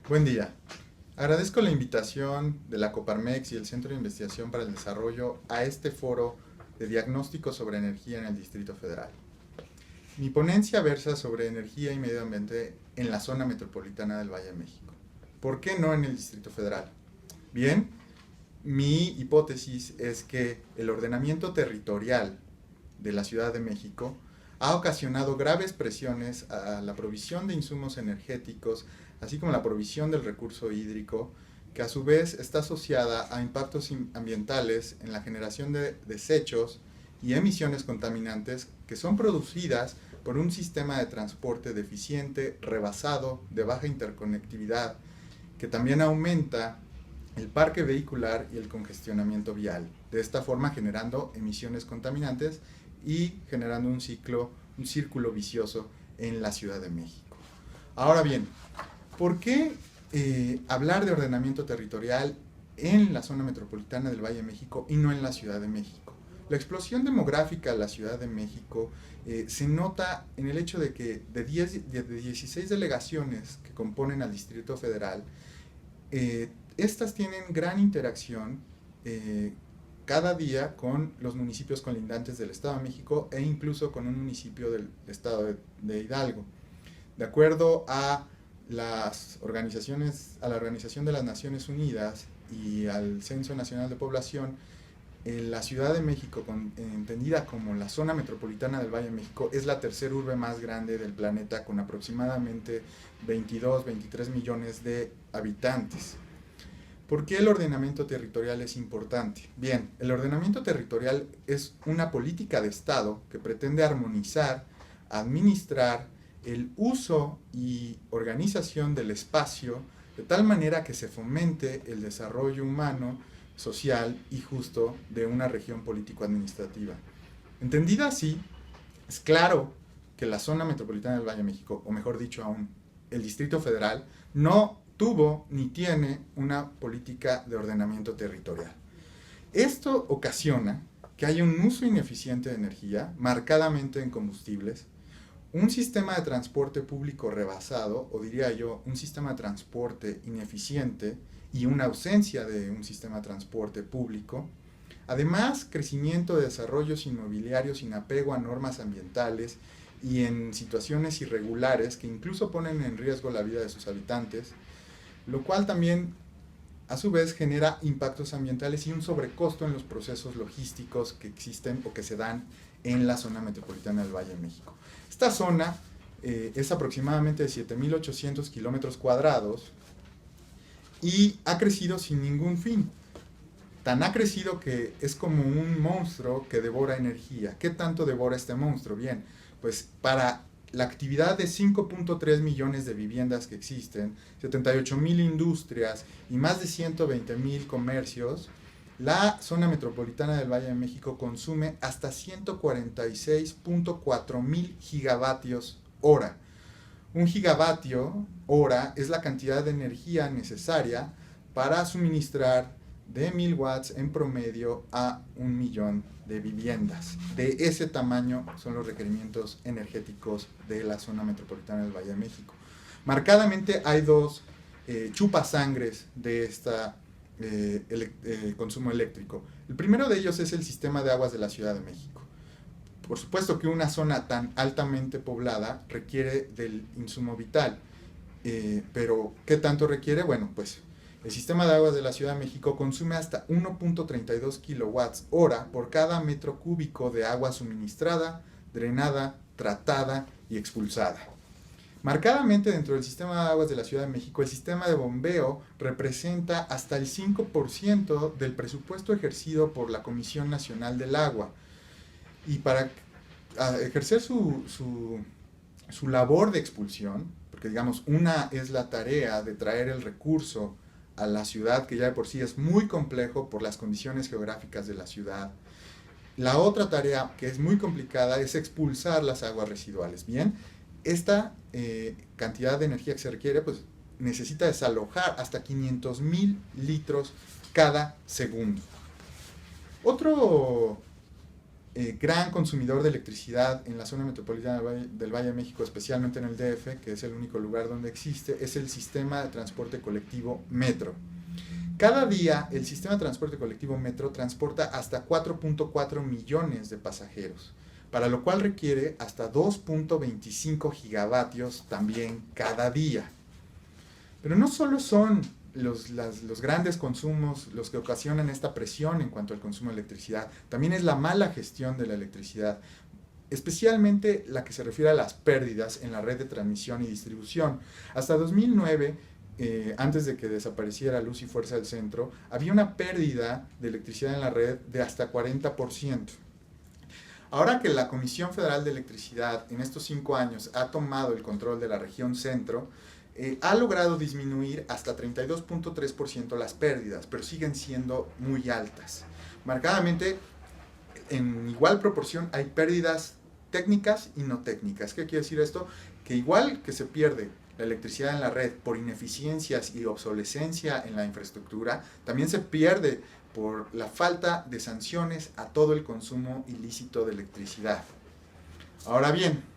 Buen día. Agradezco la invitación de la Coparmex y el Centro de Investigación para el Desarrollo a este foro de diagnóstico sobre energía en el Distrito Federal. Mi ponencia versa sobre energía y medio ambiente en la zona metropolitana del Valle de México. ¿Por qué no en el Distrito Federal? Bien, mi hipótesis es que el ordenamiento territorial de la Ciudad de México ha ocasionado graves presiones a la provisión de insumos energéticos, así como la provisión del recurso hídrico, que a su vez está asociada a impactos ambientales en la generación de desechos y emisiones contaminantes que son producidas por un sistema de transporte deficiente, rebasado, de baja interconectividad, que también aumenta el parque vehicular y el congestionamiento vial, de esta forma generando emisiones contaminantes y generando un círculo vicioso en la Ciudad de México. Ahora bien, ¿por qué hablar de ordenamiento territorial en la zona metropolitana del Valle de México y no en la Ciudad de México? La explosión demográfica de la Ciudad de México se nota en el hecho de que de 16 delegaciones que componen al Distrito Federal, estas tienen gran interacción cada día con los municipios colindantes del Estado de México e incluso con un municipio del Estado de Hidalgo. De acuerdo a las organizaciones, a la Organización de las Naciones Unidas y al Censo Nacional de Población, la Ciudad de México, entendida como la zona metropolitana del Valle de México, es la tercera urbe más grande del planeta con aproximadamente 22-23 millones de habitantes. ¿Por qué el ordenamiento territorial es importante? Bien, el ordenamiento territorial es una política de Estado que pretende armonizar, administrar el uso y organización del espacio de tal manera que se fomente el desarrollo humano, social y justo de una región político-administrativa. Entendida así, es claro que la zona metropolitana del Valle de México, o mejor dicho aún, el Distrito Federal, no tuvo ni tiene una política de ordenamiento territorial. Esto ocasiona que haya un uso ineficiente de energía, marcadamente en combustibles, un sistema de transporte público rebasado, o diría yo, un sistema de transporte ineficiente y una ausencia de un sistema de transporte público. Además, crecimiento de desarrollos inmobiliarios sin apego a normas ambientales y en situaciones irregulares que incluso ponen en riesgo la vida de sus habitantes, lo cual también a su vez genera impactos ambientales y un sobrecosto en los procesos logísticos que existen o que se dan en la zona metropolitana del Valle de México. Esta zona es aproximadamente de 7.800 kilómetros cuadrados y ha crecido sin ningún fin. Tan ha crecido que es como un monstruo que devora energía. ¿Qué tanto devora este monstruo? Bien, pues para la actividad de 5.3 millones de viviendas que existen, 78.000 industrias y más de 120.000 comercios, la zona metropolitana del Valle de México consume hasta 146.4 mil gigavatios hora. Un gigavatio hora es la cantidad de energía necesaria para suministrar de 1000 watts en promedio a 1 millón de viviendas. De ese tamaño son los requerimientos energéticos de la zona metropolitana del Valle de México. Marcadamente hay dos chupasangres de este consumo eléctrico. El primero de ellos es el sistema de aguas de la Ciudad de México. Por supuesto que una zona tan altamente poblada requiere del insumo vital, pero ¿qué tanto requiere? Bueno, pues el sistema de aguas de la Ciudad de México consume hasta 1.32 kilowatts hora por cada metro cúbico de agua suministrada, drenada, tratada y expulsada. Marcadamente dentro del sistema de aguas de la Ciudad de México, el sistema de bombeo representa hasta el 5% del presupuesto ejercido por la Comisión Nacional del Agua. Y para ejercer su labor de expulsión, porque digamos, una es la tarea de traer el recurso a la ciudad, que ya de por sí es muy complejo por las condiciones geográficas de la ciudad. La otra tarea, que es muy complicada, es expulsar las aguas residuales. Bien, esta cantidad de energía que se requiere, pues necesita desalojar hasta 500.000 litros cada segundo. Otro gran consumidor de electricidad en la zona metropolitana del Valle de México, especialmente en el DF, que es el único lugar donde existe, es el sistema de transporte colectivo Metro. Cada día el sistema de transporte colectivo Metro transporta hasta 4.4 millones de pasajeros, para lo cual requiere hasta 2.25 gigavatios también cada día. Pero no solo son los grandes consumos los que ocasionan esta presión en cuanto al consumo de electricidad, también es la mala gestión de la electricidad, especialmente la que se refiere a las pérdidas en la red de transmisión y distribución. Hasta 2009, antes de que desapareciera Luz y Fuerza del Centro, había una pérdida de electricidad en la red de hasta 40%. Ahora que la Comisión Federal de Electricidad en estos 5 años ha tomado el control de la región centro, ha logrado disminuir hasta 32.3% las pérdidas, pero siguen siendo muy altas. Marcadamente, en igual proporción, hay pérdidas técnicas y no técnicas. ¿Qué quiere decir esto? Que igual que se pierde la electricidad en la red por ineficiencias y obsolescencia en la infraestructura, también se pierde por la falta de sanciones a todo el consumo ilícito de electricidad. Ahora bien,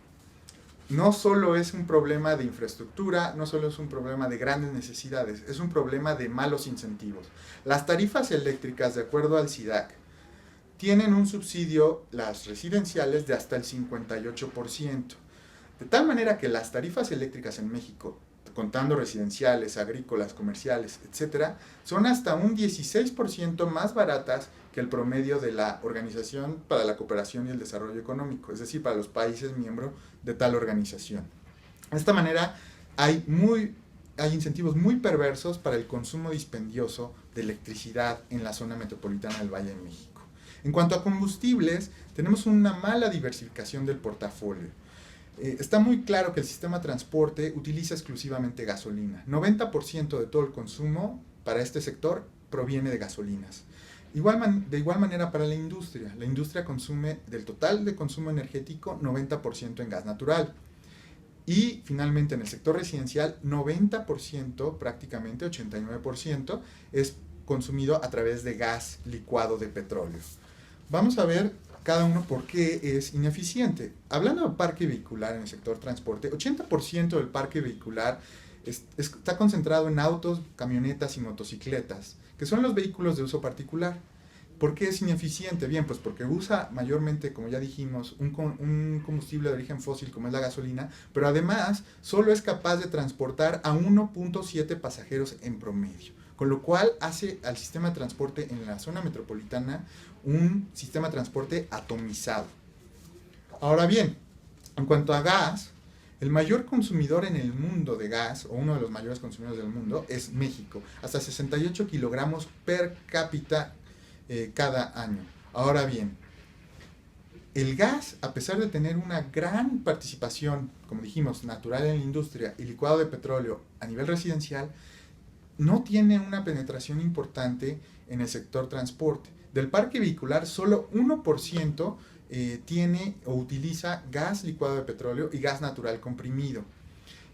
no solo es un problema de infraestructura, no solo es un problema de grandes necesidades, es un problema de malos incentivos. Las tarifas eléctricas, de acuerdo al SIDAC, tienen un subsidio, las residenciales, de hasta el 58%. De tal manera que las tarifas eléctricas en México, contando residenciales, agrícolas, comerciales, etc., son hasta un 16% más baratas que el promedio de la Organización para la Cooperación y el Desarrollo Económico, es decir, para los países miembros de tal organización. De esta manera, hay incentivos muy perversos para el consumo dispendioso de electricidad en la zona metropolitana del Valle de México. En cuanto a combustibles, tenemos una mala diversificación del portafolio. Está muy claro que el sistema de transporte utiliza exclusivamente gasolina. 90% de todo el consumo para este sector proviene de gasolinas. De igual manera para la industria consume del total de consumo energético 90% en gas natural. Y finalmente en el sector residencial 90%, prácticamente 89%, es consumido a través de gas licuado de petróleo. Vamos a ver cada uno por qué es ineficiente. Hablando del parque vehicular en el sector transporte, 80% del parque vehicular está concentrado en autos, camionetas y motocicletas, que son los vehículos de uso particular. ¿Por qué es ineficiente? Bien, pues porque usa mayormente, como ya dijimos, un combustible de origen fósil como es la gasolina, pero además solo es capaz de transportar a 1.7 pasajeros en promedio, con lo cual hace al sistema de transporte en la zona metropolitana un sistema de transporte atomizado. Ahora bien, en cuanto a gas, el mayor consumidor en el mundo de gas, o uno de los mayores consumidores del mundo, es México, hasta 68 kilogramos per cápita cada año. Ahora bien, el gas, a pesar de tener una gran participación, como dijimos, natural en la industria y licuado de petróleo a nivel residencial, no tiene una penetración importante en el sector transporte. Del parque vehicular, solo 1% tiene o utiliza gas licuado de petróleo y gas natural comprimido.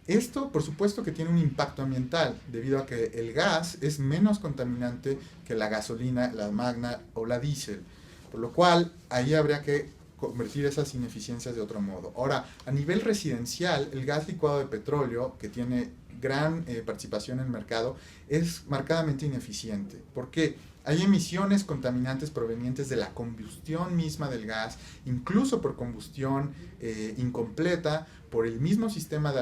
Esto, por supuesto, que tiene un impacto ambiental, debido a que el gas es menos contaminante que la gasolina, la magna o la diésel, por lo cual ahí habría que convertir esas ineficiencias de otro modo. Ahora, a nivel residencial, el gas licuado de petróleo, que tiene gran participación en el mercado, es marcadamente ineficiente. ¿Por qué? Hay emisiones contaminantes provenientes de la combustión misma del gas, incluso por combustión incompleta, por el mismo sistema de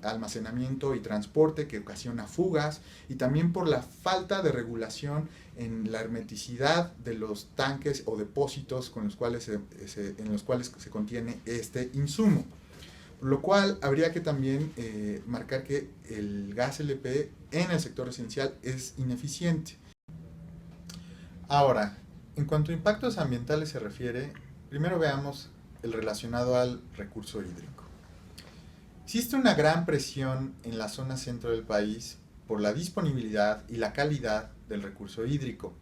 almacenamiento y transporte que ocasiona fugas, y también por la falta de regulación en la hermeticidad de los tanques o depósitos en los cuales se contiene este insumo. Por lo cual habría que también marcar que el gas LP en el sector residencial es ineficiente. Ahora, en cuanto a impactos ambientales se refiere, primero veamos el relacionado al recurso hídrico. Existe una gran presión en la zona centro del país por la disponibilidad y la calidad del recurso hídrico.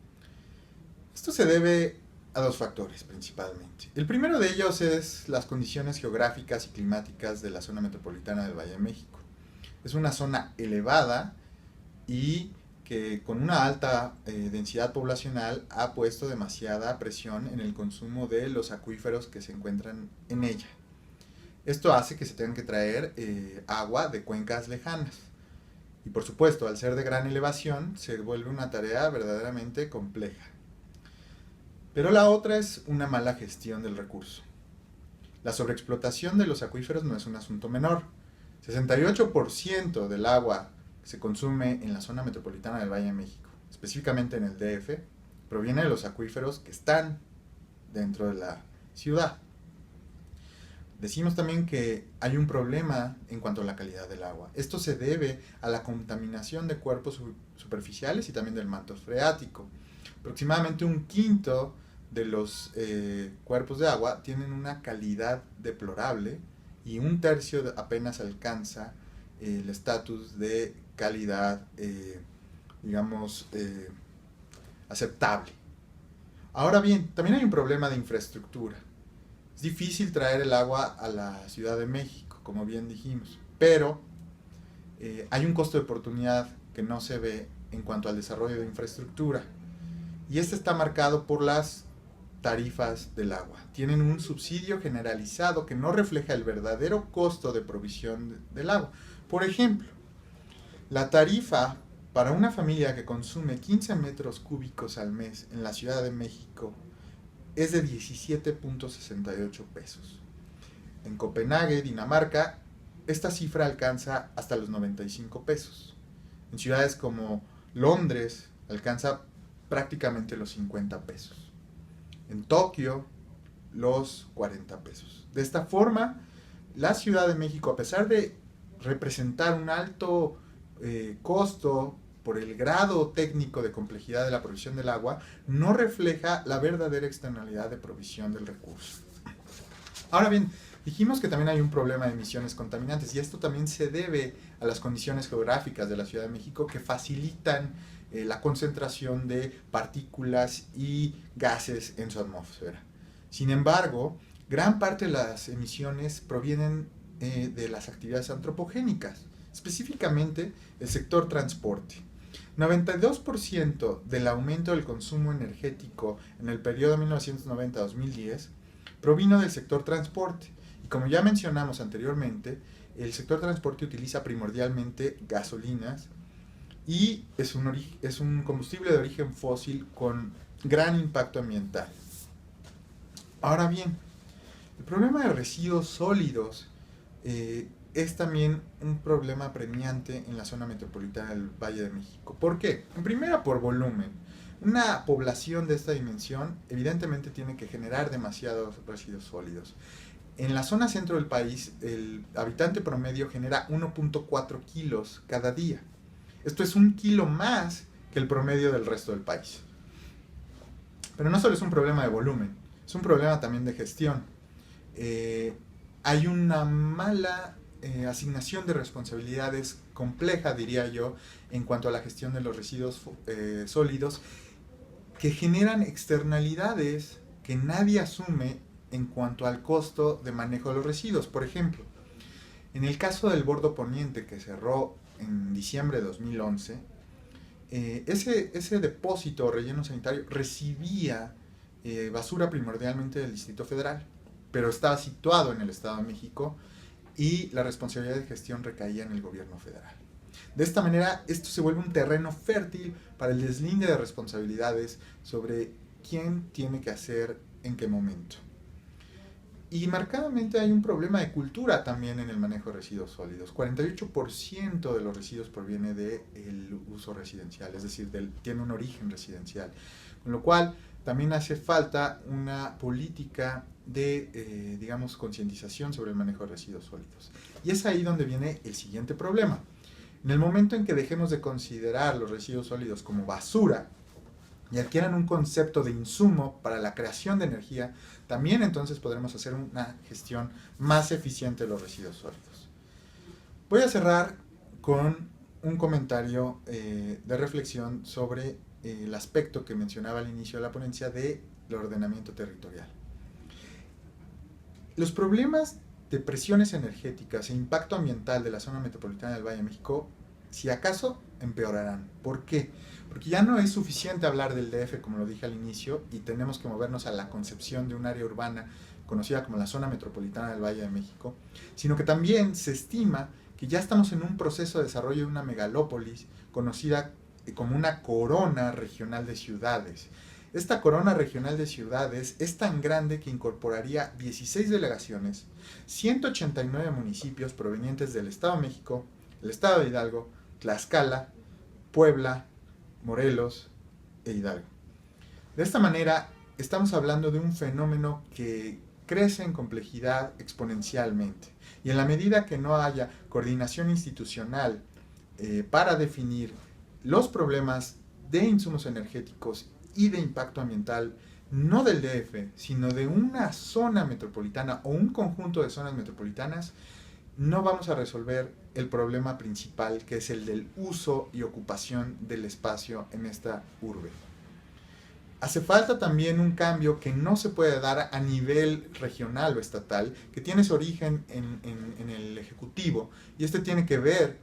Esto se debe a dos factores principalmente. El primero de ellos es las condiciones geográficas y climáticas de la zona metropolitana del Valle de México. Es una zona elevada y que con una alta densidad poblacional ha puesto demasiada presión en el consumo de los acuíferos que se encuentran en ella. Esto hace que se tengan que traer agua de cuencas lejanas. Y por supuesto, al ser de gran elevación, se vuelve una tarea verdaderamente compleja. Pero la otra es una mala gestión del recurso. La sobreexplotación de los acuíferos no es un asunto menor. 68% del agua que se consume en la zona metropolitana del Valle de México, específicamente en el DF, proviene de los acuíferos que están dentro de la ciudad. Decimos también que hay un problema en cuanto a la calidad del agua. Esto se debe a la contaminación de cuerpos superficiales y también del manto freático. Aproximadamente un quinto de los cuerpos de agua tienen una calidad deplorable y un tercio apenas alcanza el estatus de calidad, aceptable. Ahora bien, también hay un problema de infraestructura. Es difícil traer el agua a la Ciudad de México, como bien dijimos, pero hay un costo de oportunidad que no se ve en cuanto al desarrollo de infraestructura. Y este está marcado por las tarifas del agua. Tienen un subsidio generalizado que no refleja el verdadero costo de provisión del agua. Por ejemplo, la tarifa para una familia que consume 15 metros cúbicos al mes en la Ciudad de México es de 17.68 pesos. En Copenhague, Dinamarca, esta cifra alcanza hasta los 95 pesos. En ciudades como Londres alcanza prácticamente los 50 pesos. En Tokio, los 40 pesos. De esta forma, la Ciudad de México, a pesar de representar un alto costo por el grado técnico de complejidad de la provisión del agua, no refleja la verdadera externalidad de provisión del recurso. Ahora bien, dijimos que también hay un problema de emisiones contaminantes y esto también se debe a las condiciones geográficas de la Ciudad de México que facilitan la concentración de partículas y gases en su atmósfera. Sin embargo, gran parte de las emisiones provienen de las actividades antropogénicas, específicamente el sector transporte. 92% del aumento del consumo energético en el periodo 1990-2010 provino del sector transporte. Y como ya mencionamos anteriormente, el sector transporte utiliza primordialmente gasolinas y es un combustible de origen fósil con gran impacto ambiental. Ahora bien, el problema de residuos sólidos es también un problema apremiante en la zona metropolitana del Valle de México. ¿Por qué? En primera, por volumen. Una población de esta dimensión evidentemente tiene que generar demasiados residuos sólidos. En la zona centro del país, el habitante promedio genera 1.4 kilos cada día. Esto es 1 kilo más que el promedio del resto del país. Pero no solo es un problema de volumen, es un problema también de gestión. Hay una mala asignación de responsabilidades compleja, diría yo, en cuanto a la gestión de los residuos sólidos, que generan externalidades que nadie asume en cuanto al costo de manejo de los residuos. Por ejemplo, en el caso del Bordo Poniente, que cerró en diciembre de 2011, ese depósito o relleno sanitario recibía basura primordialmente del Distrito Federal, pero estaba situado en el Estado de México y la responsabilidad de gestión recaía en el gobierno federal. De esta manera, esto se vuelve un terreno fértil para el deslinde de responsabilidades sobre quién tiene que hacer en qué momento. Y marcadamente hay un problema de cultura también en el manejo de residuos sólidos. 48% de los residuos proviene del uso residencial, es decir, tiene un origen residencial. Con lo cual, también hace falta una política de, concientización sobre el manejo de residuos sólidos. Y es ahí donde viene el siguiente problema. En el momento en que dejemos de considerar los residuos sólidos como basura y adquieran un concepto de insumo para la creación de energía, también entonces podremos hacer una gestión más eficiente de los residuos sólidos. Voy a cerrar con un comentario de reflexión sobre el aspecto que mencionaba al inicio de la ponencia del ordenamiento territorial. Los problemas de presiones energéticas e impacto ambiental de la zona metropolitana del Valle de México, si acaso empeorarán. ¿Por qué? Porque ya no es suficiente hablar del DF, como lo dije al inicio, y tenemos que movernos a la concepción de un área urbana conocida como la zona metropolitana del Valle de México, sino que también se estima que ya estamos en un proceso de desarrollo de una megalópolis conocida como una corona regional de ciudades. Esta corona regional de ciudades es tan grande que incorporaría 16 delegaciones, 189 municipios provenientes del Estado de México, el Estado de Hidalgo, Tlaxcala, Puebla, Morelos e Hidalgo. De esta manera, estamos hablando de un fenómeno que crece en complejidad exponencialmente. Y en la medida que no haya coordinación institucional para definir los problemas de insumos energéticos y de impacto ambiental, no del DF, sino de una zona metropolitana o un conjunto de zonas metropolitanas, no vamos a resolver el problema principal, que es el del uso y ocupación del espacio en esta urbe. Hace falta también un cambio que no se puede dar a nivel regional o estatal, que tiene su origen en el Ejecutivo, y este tiene que ver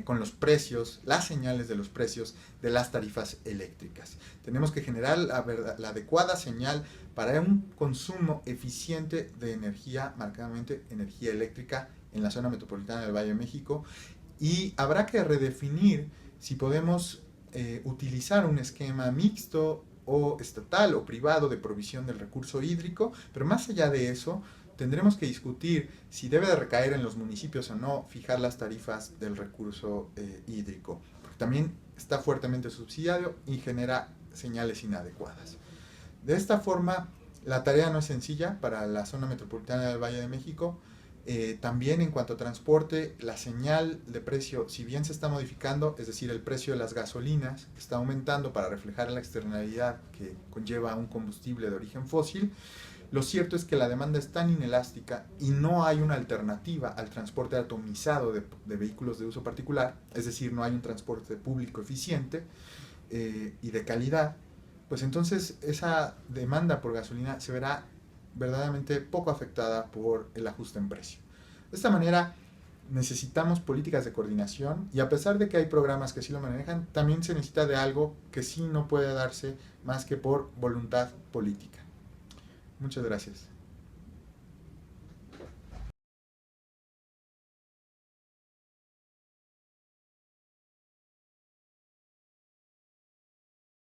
con los precios, las señales de los precios de las tarifas eléctricas. Tenemos que generar la adecuada señal para un consumo eficiente de energía, marcadamente energía eléctrica, en la zona metropolitana del Valle de México, y habrá que redefinir si podemos utilizar un esquema mixto o estatal o privado de provisión del recurso hídrico, pero más allá de eso, tendremos que discutir si debe de recaer en los municipios o no fijar las tarifas del recurso hídrico, porque también está fuertemente subsidiado y genera señales inadecuadas. De esta forma, la tarea no es sencilla para la zona metropolitana del Valle de México. También en cuanto a transporte, la señal de precio, si bien se está modificando, es decir, el precio de las gasolinas está aumentando para reflejar la externalidad que conlleva un combustible de origen fósil, lo cierto es que la demanda es tan inelástica y no hay una alternativa al transporte atomizado de vehículos de uso particular, es decir, no hay un transporte público eficiente y de calidad, pues entonces esa demanda por gasolina se verá verdaderamente poco afectada por el ajuste en precio. De esta manera, necesitamos políticas de coordinación, y a pesar de que hay programas que sí lo manejan, también se necesita de algo que sí no puede darse más que por voluntad política. Muchas gracias.